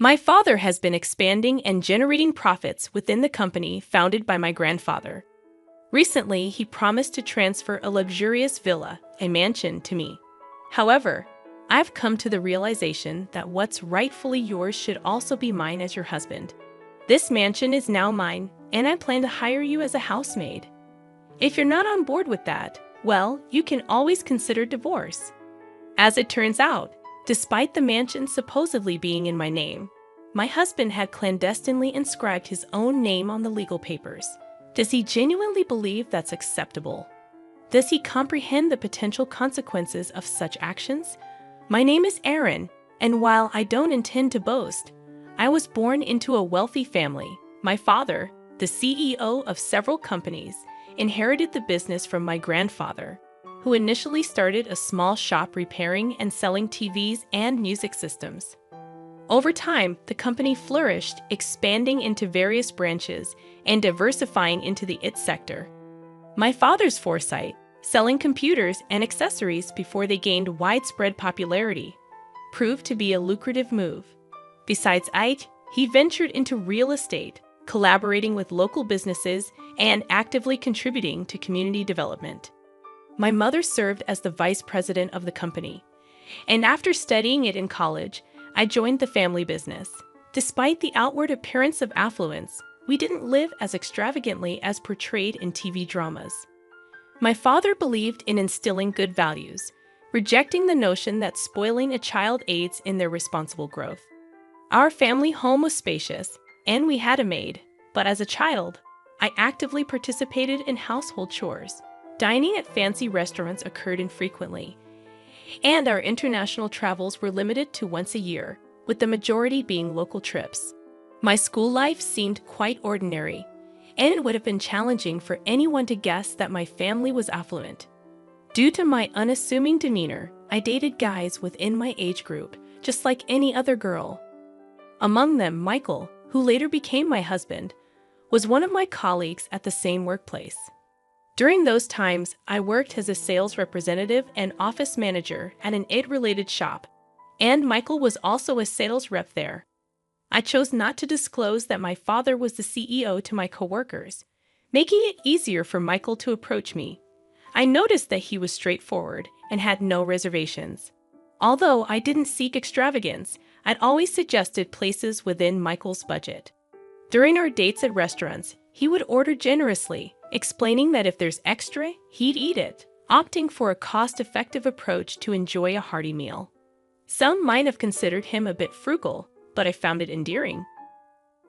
My father has been expanding and generating profits within the company founded by my grandfather. Recently, he promised to transfer a luxurious villa, a mansion, to me. However, I've come to the realization that what's rightfully yours should also be mine as your husband. This mansion is now mine, and I plan to hire you as a housemaid. If you're not on board with that, well, you can always consider divorce. As it turns out, despite the mansion supposedly being in my name, my husband had clandestinely inscribed his own name on the legal papers. Does he genuinely believe that's acceptable? Does he comprehend the potential consequences of such actions? My name is Aaron, and while I don't intend to boast, I was born into a wealthy family. My father, the CEO of several companies, inherited the business from my grandfather, who initially started a small shop repairing and selling TVs and music systems. Over time, the company flourished, expanding into various branches and diversifying into the IT sector. My father's foresight, selling computers and accessories before they gained widespread popularity, proved to be a lucrative move. Besides IT, he ventured into real estate, collaborating with local businesses and actively contributing to community development. My mother served as the vice president of the company, and after studying it in college, I joined the family business. Despite the outward appearance of affluence, we didn't live as extravagantly as portrayed in TV dramas. My father believed in instilling good values, rejecting the notion that spoiling a child aids in their responsible growth. Our family home was spacious, and we had a maid, but as a child, I actively participated in household chores. Dining at fancy restaurants occurred infrequently, and our international travels were limited to once a year, with the majority being local trips. My school life seemed quite ordinary, and it would have been challenging for anyone to guess that my family was affluent. Due to my unassuming demeanor, I dated guys within my age group, just like any other girl. Among them, Michael, who later became my husband, was one of my colleagues at the same workplace. During those times, I worked as a sales representative and office manager at an IT-related shop, and Michael was also a sales rep there. I chose not to disclose that my father was the CEO to my coworkers, making it easier for Michael to approach me. I noticed that he was straightforward and had no reservations. Although I didn't seek extravagance, I'd always suggested places within Michael's budget. During our dates at restaurants, he would order generously, explaining that if there's extra, he'd eat it, opting for a cost-effective approach to enjoy a hearty meal. Some might have considered him a bit frugal, but I found it endearing.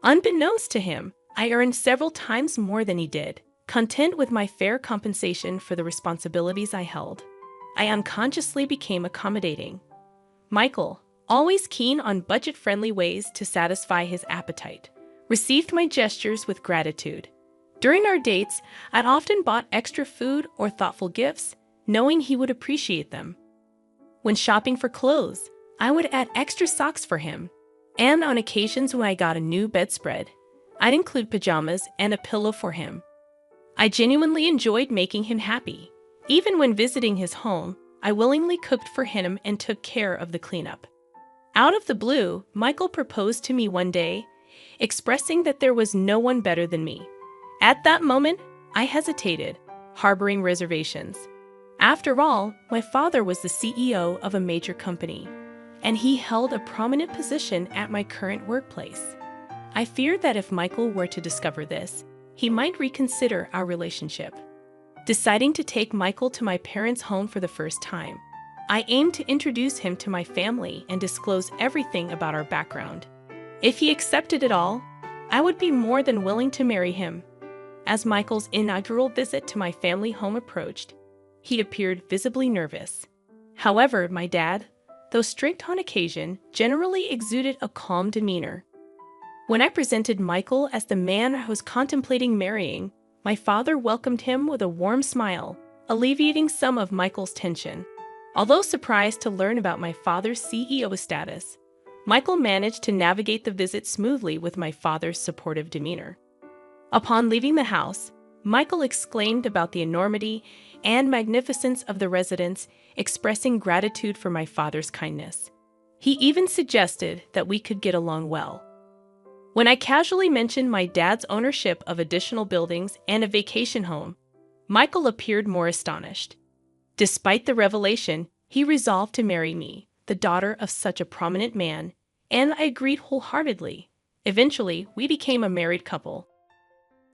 Unbeknownst to him, I earned several times more than he did, content with my fair compensation for the responsibilities I held. I unconsciously became accommodating. Michael, always keen on budget-friendly ways to satisfy his appetite, received my gestures with gratitude. During our dates, I'd often bought extra food or thoughtful gifts, knowing he would appreciate them. When shopping for clothes, I would add extra socks for him. And on occasions when I got a new bedspread, I'd include pajamas and a pillow for him. I genuinely enjoyed making him happy. Even when visiting his home, I willingly cooked for him and took care of the cleanup. Out of the blue, Michael proposed to me one day, expressing that there was no one better than me. At that moment, I hesitated, harboring reservations. After all, my father was the CEO of a major company, and he held a prominent position at my current workplace. I feared that if Michael were to discover this, he might reconsider our relationship. Deciding to take Michael to my parents' home for the first time, I aimed to introduce him to my family and disclose everything about our background. If he accepted it all, I would be more than willing to marry him. As Michael's inaugural visit to my family home approached, he appeared visibly nervous. However, my dad, though strict on occasion, generally exuded a calm demeanor. When I presented Michael as the man I was contemplating marrying, my father welcomed him with a warm smile, alleviating some of Michael's tension. Although surprised to learn about my father's CEO status, Michael managed to navigate the visit smoothly with my father's supportive demeanor. Upon leaving the house, Michael exclaimed about the enormity and magnificence of the residence, expressing gratitude for my father's kindness. He even suggested that we could get along well. When I casually mentioned my dad's ownership of additional buildings and a vacation home, Michael appeared more astonished. Despite the revelation, he resolved to marry me, the daughter of such a prominent man, and I agreed wholeheartedly. Eventually, we became a married couple.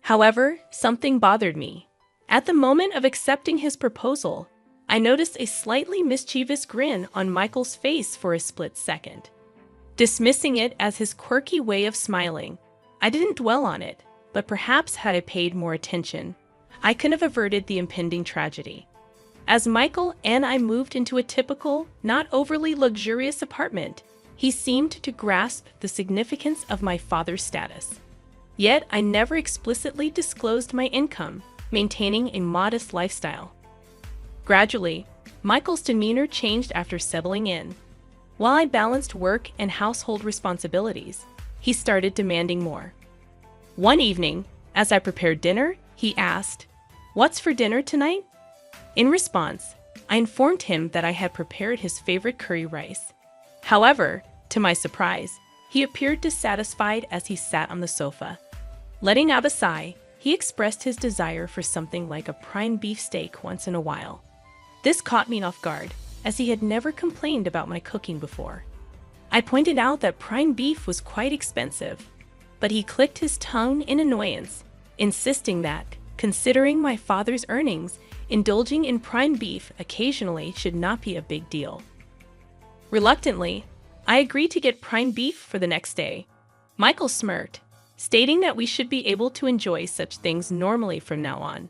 However, something bothered me. At the moment of accepting his proposal, I noticed a slightly mischievous grin on Michael's face for a split second. Dismissing it as his quirky way of smiling, I didn't dwell on it, but perhaps had I paid more attention, I could have averted the impending tragedy. As Michael and I moved into a typical, not overly luxurious apartment, he seemed to grasp the significance of my father's status. Yet I never explicitly disclosed my income, maintaining a modest lifestyle. Gradually, Michael's demeanor changed after settling in. While I balanced work and household responsibilities, he started demanding more. One evening, as I prepared dinner, he asked, "What's for dinner tonight?" In response, I informed him that I had prepared his favorite curry rice. However, to my surprise, he appeared dissatisfied as he sat on the sofa. Letting out a sigh, he expressed his desire for something like a prime beef steak once in a while. This caught me off guard, as he had never complained about my cooking before. I pointed out that prime beef was quite expensive, but he clicked his tongue in annoyance, insisting that, considering my father's earnings, indulging in prime beef occasionally should not be a big deal. Reluctantly, I agreed to get prime beef for the next day. Michael smirked, stating that we should be able to enjoy such things normally from now on.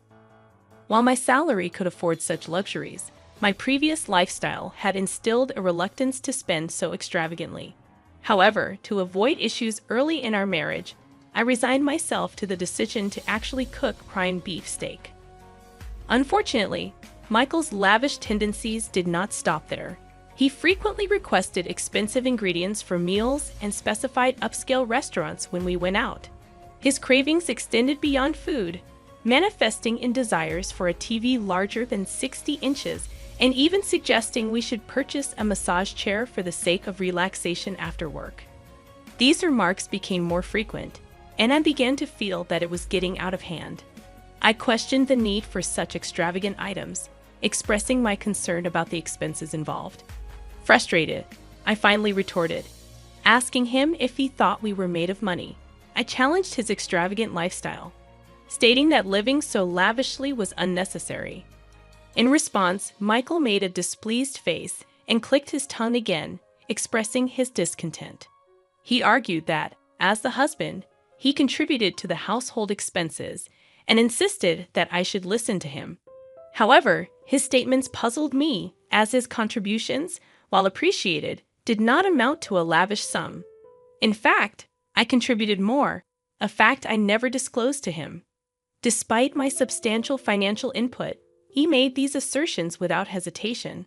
While my salary could afford such luxuries, my previous lifestyle had instilled a reluctance to spend so extravagantly. However, to avoid issues early in our marriage, I resigned myself to the decision to actually cook prime beef steak. Unfortunately, Michael's lavish tendencies did not stop there. He frequently requested expensive ingredients for meals and specified upscale restaurants when we went out. His cravings extended beyond food, manifesting in desires for a TV larger than 60 inches and even suggesting we should purchase a massage chair for the sake of relaxation after work. These remarks became more frequent, and I began to feel that it was getting out of hand. I questioned the need for such extravagant items, expressing my concern about the expenses involved. Frustrated, I finally retorted, asking him if he thought we were made of money. I challenged his extravagant lifestyle, stating that living so lavishly was unnecessary. In response, Michael made a displeased face and clicked his tongue again, expressing his discontent. He argued that, as the husband, he contributed to the household expenses and insisted that I should listen to him. However, his statements puzzled me, as his contributions, while appreciated, did not amount to a lavish sum. In fact, I contributed more, a fact I never disclosed to him. Despite my substantial financial input, he made these assertions without hesitation.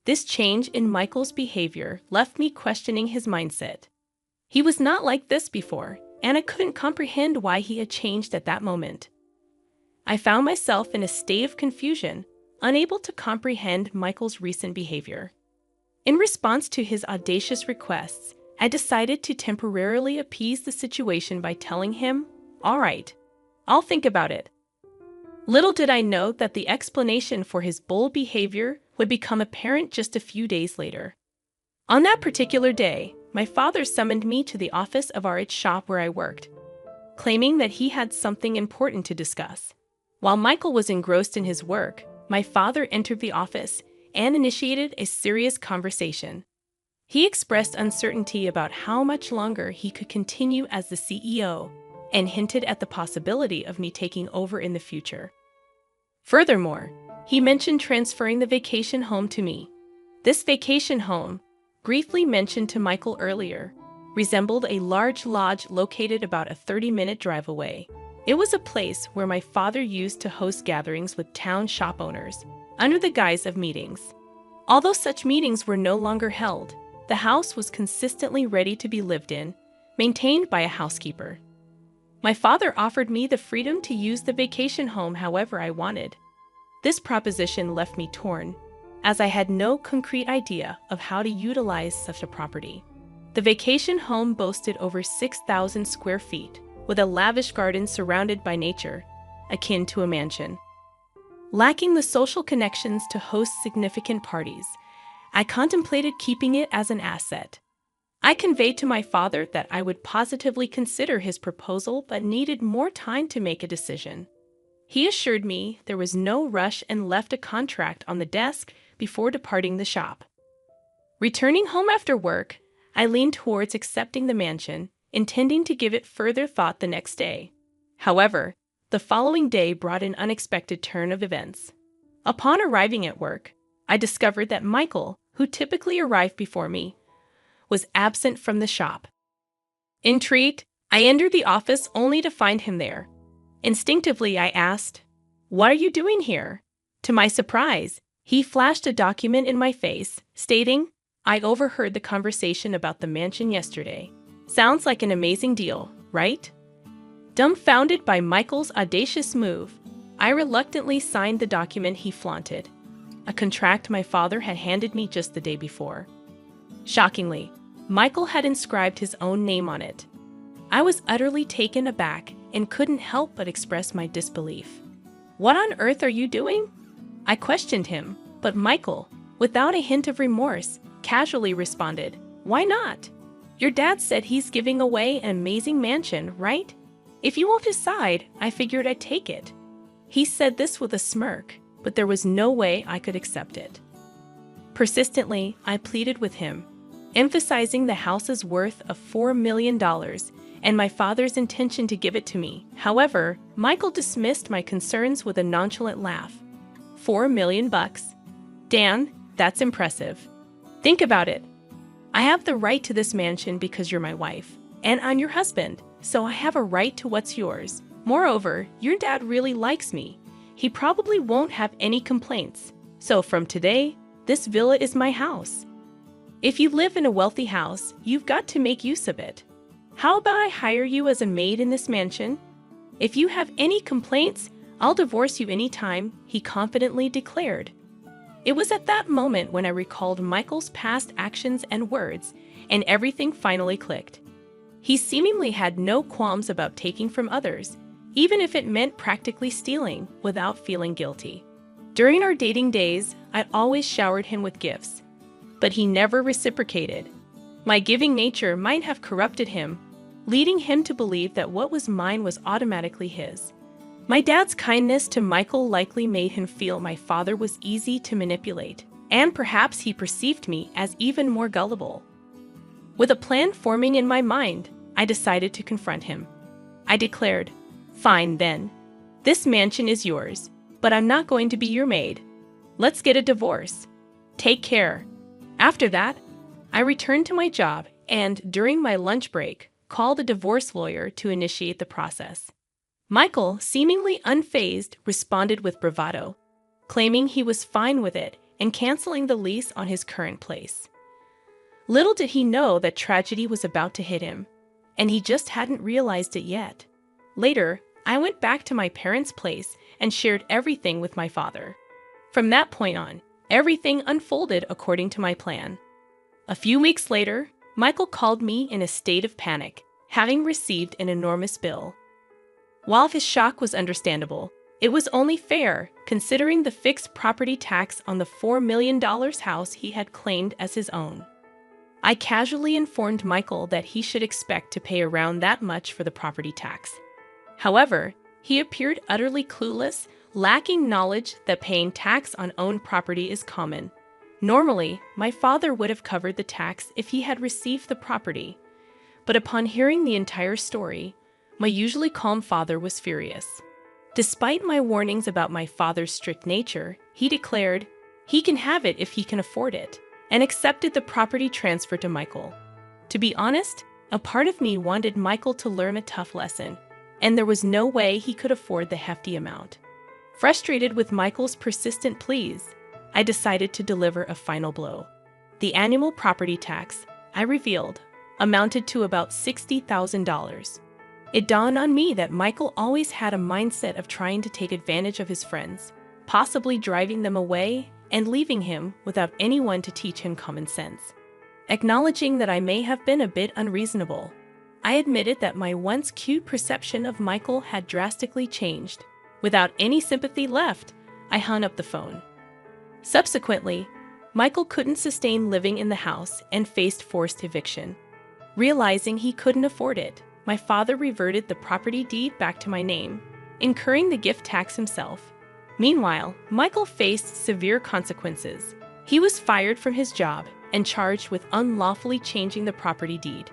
This change in Michael's behavior left me questioning his mindset. He was not like this before, and I couldn't comprehend why he had changed at that moment. I found myself in a state of confusion, unable to comprehend Michael's recent behavior. In response to his audacious requests, I decided to temporarily appease the situation by telling him, "All right, I'll think about it." Little did I know that the explanation for his bold behavior would become apparent just a few days later. On that particular day, my father summoned me to the office of our shop where I worked, claiming that he had something important to discuss. While Michael was engrossed in his work, my father entered the office and initiated a serious conversation. He expressed uncertainty about how much longer he could continue as the CEO and hinted at the possibility of me taking over in the future. Furthermore, he mentioned transferring the vacation home to me. This vacation home, briefly mentioned to Michael earlier, resembled a large lodge located about a 30-minute drive away. It was a place where my father used to host gatherings with town shop owners, under the guise of meetings. Although such meetings were no longer held, the house was consistently ready to be lived in, maintained by a housekeeper. My father offered me the freedom to use the vacation home however I wanted. This proposition left me torn, as I had no concrete idea of how to utilize such a property. The vacation home boasted over 6,000 square feet, with a lavish garden surrounded by nature, akin to a mansion. Lacking the social connections to host significant parties, I contemplated keeping it as an asset. I conveyed to my father that I would positively consider his proposal but needed more time to make a decision. He assured me there was no rush and left a contract on the desk before departing the shop. Returning home after work, I leaned towards accepting the mansion, intending to give it further thought the next day. However, the following day brought an unexpected turn of events. Upon arriving at work, I discovered that Michael, who typically arrived before me, was absent from the shop. Intrigued, I entered the office only to find him there. Instinctively, I asked, "What are you doing here?" To my surprise, he flashed a document in my face, stating, "I overheard the conversation about the mansion yesterday. Sounds like an amazing deal, right?" Dumbfounded by Michael's audacious move, I reluctantly signed the document he flaunted, a contract my father had handed me just the day before. Shockingly, Michael had inscribed his own name on it. I was utterly taken aback and couldn't help but express my disbelief. "What on earth are you doing?" I questioned him, but Michael, without a hint of remorse, casually responded, "Why not? Your dad said he's giving away an amazing mansion, right? If you won't decide, I figured I'd take it." He said this with a smirk, but there was no way I could accept it. Persistently, I pleaded with him, emphasizing the house's worth of $4 million and my father's intention to give it to me. However, Michael dismissed my concerns with a nonchalant laugh. $4 million bucks? Dan, that's impressive. Think about it. I have the right to this mansion because you're my wife, and I'm your husband, so I have a right to what's yours. Moreover, your dad really likes me. He probably won't have any complaints. So from today, this villa is my house. If you live in a wealthy house, you've got to make use of it. How about I hire you as a maid in this mansion? If you have any complaints, I'll divorce you anytime, he confidently declared. It was at that moment when I recalled Michael's past actions and words, and everything finally clicked. He seemingly had no qualms about taking from others, even if it meant practically stealing, without feeling guilty. During our dating days, I always showered him with gifts, but he never reciprocated. My giving nature might have corrupted him, leading him to believe that what was mine was automatically his. My dad's kindness to Michael likely made him feel my father was easy to manipulate, and perhaps he perceived me as even more gullible. With a plan forming in my mind, I decided to confront him. I declared, "Fine then. This mansion is yours, but I'm not going to be your maid. Let's get a divorce. Take care." After that, I returned to my job and, during my lunch break, called a divorce lawyer to initiate the process. Michael, seemingly unfazed, responded with bravado, claiming he was fine with it and canceling the lease on his current place. Little did he know that tragedy was about to hit him, and he just hadn't realized it yet. Later, I went back to my parents' place and shared everything with my father. From that point on, everything unfolded according to my plan. A few weeks later, Michael called me in a state of panic, having received an enormous bill. While his shock was understandable, it was only fair, considering the fixed property tax on the $4 million house he had claimed as his own. I casually informed Michael that he should expect to pay around that much for the property tax. However, he appeared utterly clueless, lacking knowledge that paying tax on owned property is common. Normally, my father would have covered the tax if he had received the property, but upon hearing the entire story, my usually calm father was furious. Despite my warnings about my father's strict nature, he declared he can have it if he can afford it, and accepted the property transfer to Michael. To be honest, a part of me wanted Michael to learn a tough lesson, and there was no way he could afford the hefty amount. Frustrated with Michael's persistent pleas, I decided to deliver a final blow. The annual property tax, I revealed, amounted to about $60,000. It dawned on me that Michael always had a mindset of trying to take advantage of his friends, possibly driving them away and leaving him without anyone to teach him common sense. Acknowledging that I may have been a bit unreasonable, I admitted that my once cute perception of Michael had drastically changed. Without any sympathy left, I hung up the phone. Subsequently, Michael couldn't sustain living in the house and faced forced eviction. Realizing he couldn't afford it, my father reverted the property deed back to my name, incurring the gift tax himself. Meanwhile, Michael faced severe consequences. He was fired from his job and charged with unlawfully changing the property deed.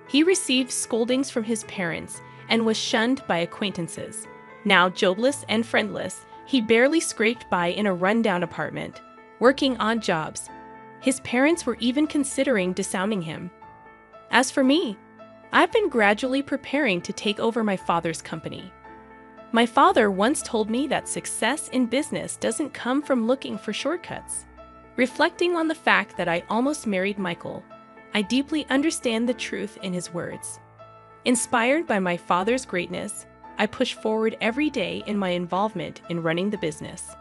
He received scoldings from his parents and was shunned by acquaintances. Now jobless and friendless, he barely scraped by in a rundown apartment, working odd jobs. His parents were even considering disowning him. As for me, I've been gradually preparing to take over my father's company. My father once told me that success in business doesn't come from looking for shortcuts. Reflecting on the fact that I almost married Michael, I deeply understand the truth in his words. Inspired by my father's greatness, I push forward every day in my involvement in running the business.